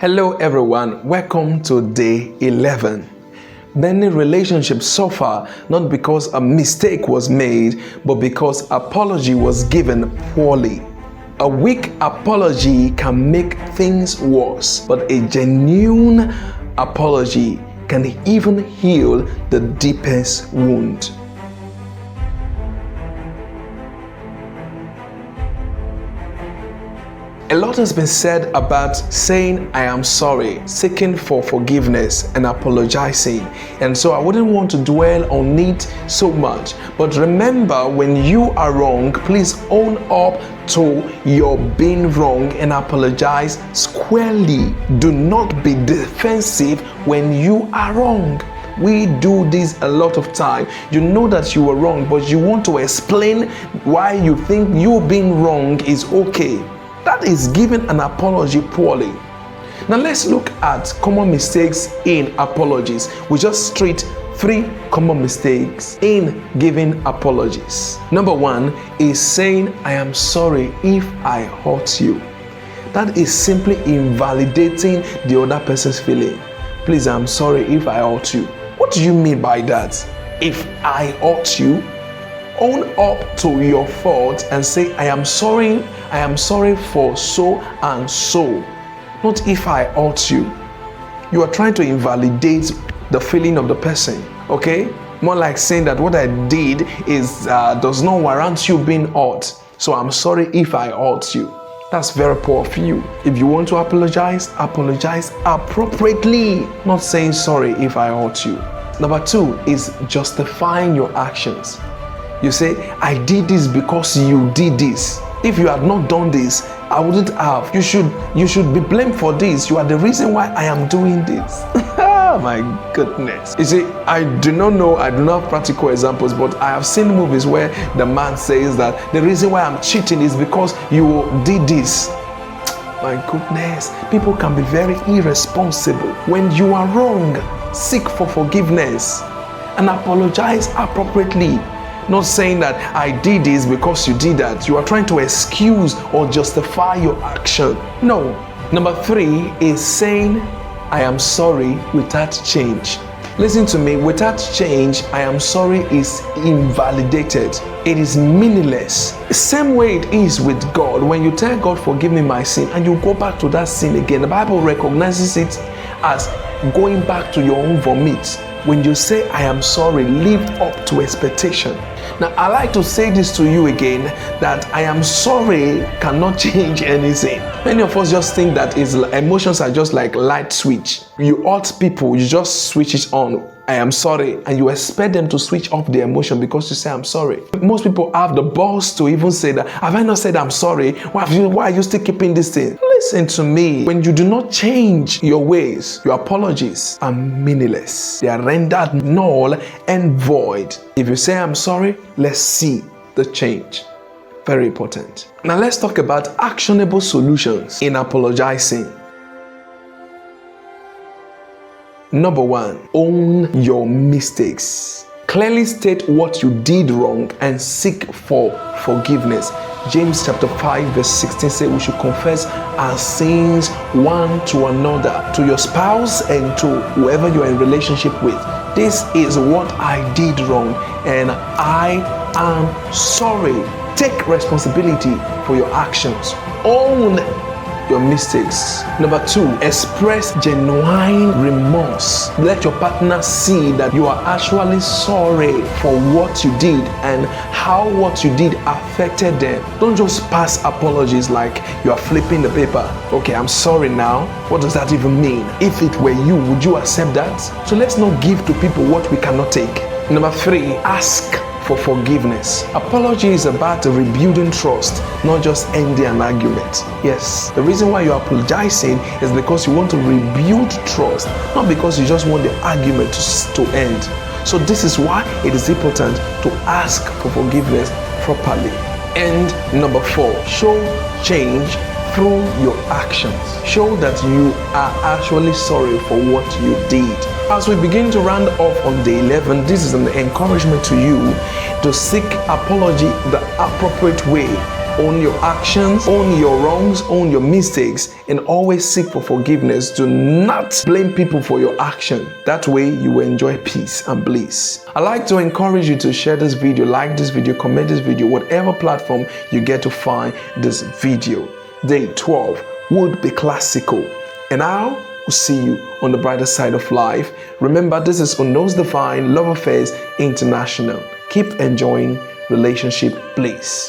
Hello everyone, welcome to day 11. Many relationships suffer not because a mistake was made, but because apology was given poorly. A weak apology can make things worse, but a genuine apology can even heal the deepest wound. A lot has been said about saying I am sorry, seeking for forgiveness and apologizing. And so I wouldn't want to dwell on it so much. But remember, when you are wrong, please own up to your being wrong and apologize squarely. Do not be defensive when you are wrong. We do this a lot of time. You know that you were wrong, but you want to explain why you think you being wrong is okay. That is giving an apology poorly. Now let's look at common mistakes in apologies. We just treat 3 common mistakes in giving apologies. Number 1 is saying I am sorry if I hurt you. That is simply invalidating the other person's feeling. Please, I'm sorry if I hurt you. What do you mean by that? If I hurt you, own up to your fault and say I am sorry for so and so. Not if I hurt you. You are trying to invalidate the feeling of the person, okay? More like saying that what I did is does not warrant you being hurt. So I'm sorry if I hurt you. That's very poor of you. If you want to apologize appropriately, not saying sorry if I hurt you. Number 2 is justifying your actions. You say, I did this because you did this. If you had not done this, I wouldn't have. You should be blamed for this. You are the reason why I am doing this. Oh my goodness. You see, I do not have practical examples, but I have seen movies where the man says that the reason why I'm cheating is because you did this. My goodness. People can be very irresponsible. When you are wrong, seek for forgiveness and apologize appropriately. Not saying that I did this because you did that. You are trying to excuse or justify your action. No. Number 3 is saying I am sorry without change. Listen to me, without change, I am sorry is invalidated. It is meaningless. Same way it is with God. When you tell God, forgive me my sin, and you go back to that sin again, the Bible recognizes it as going back to your own vomit. When you say I am sorry, live up to expectation. Now, I like to say this to you again, that I am sorry cannot change anything. Many of us just think that emotions are just like light switch. You hurt people, you just switch it on. I am sorry, and you expect them to switch off the emotion because you say I'm sorry. Most people have the balls to even say that, have I not said I'm sorry? Why are you still keeping this thing? Listen to me. When you do not change your ways, your apologies are meaningless. They are rendered null and void. If you say I'm sorry, let's see the change. Very important. Now let's talk about actionable solutions in apologizing. Number 1, own your mistakes. Clearly state what you did wrong and seek for forgiveness. James chapter 5 verse 16 says we should confess our sins one to another, to your spouse and to whoever you are in relationship with. This is what I did wrong and I am sorry. Take responsibility for your actions. Own your mistakes. Number 2, express genuine remorse. Let your partner see that you are actually sorry for what you did and how what you did affected them. Don't just pass apologies like you are flipping the paper. Okay, I'm sorry now. What does that even mean? If it were you, would you accept that? So let's not give to people what we cannot take. Number 3, ask for forgiveness. Apology is about rebuilding trust, not just ending an argument. Yes, the reason why you're apologizing is because you want to rebuild trust, not because you just want the argument to end. So this is why it is important to ask for forgiveness properly. And number 4, show change through your actions. Show that you are actually sorry for what you did. As we begin to round off on day 11, this is an encouragement to you to seek apology the appropriate way Own your actions, own your wrongs, own your mistakes, and always seek for forgiveness. Do not blame people for your action. That way you will enjoy peace and bliss. I'd like to encourage you to share this video, like this video, comment this video, whatever platform you get to find this video. Day 12 would be classical. And I will see you on the brighter side of life. Remember, this is Unknown's Divine Love Affairs International. Keep enjoying relationship bliss.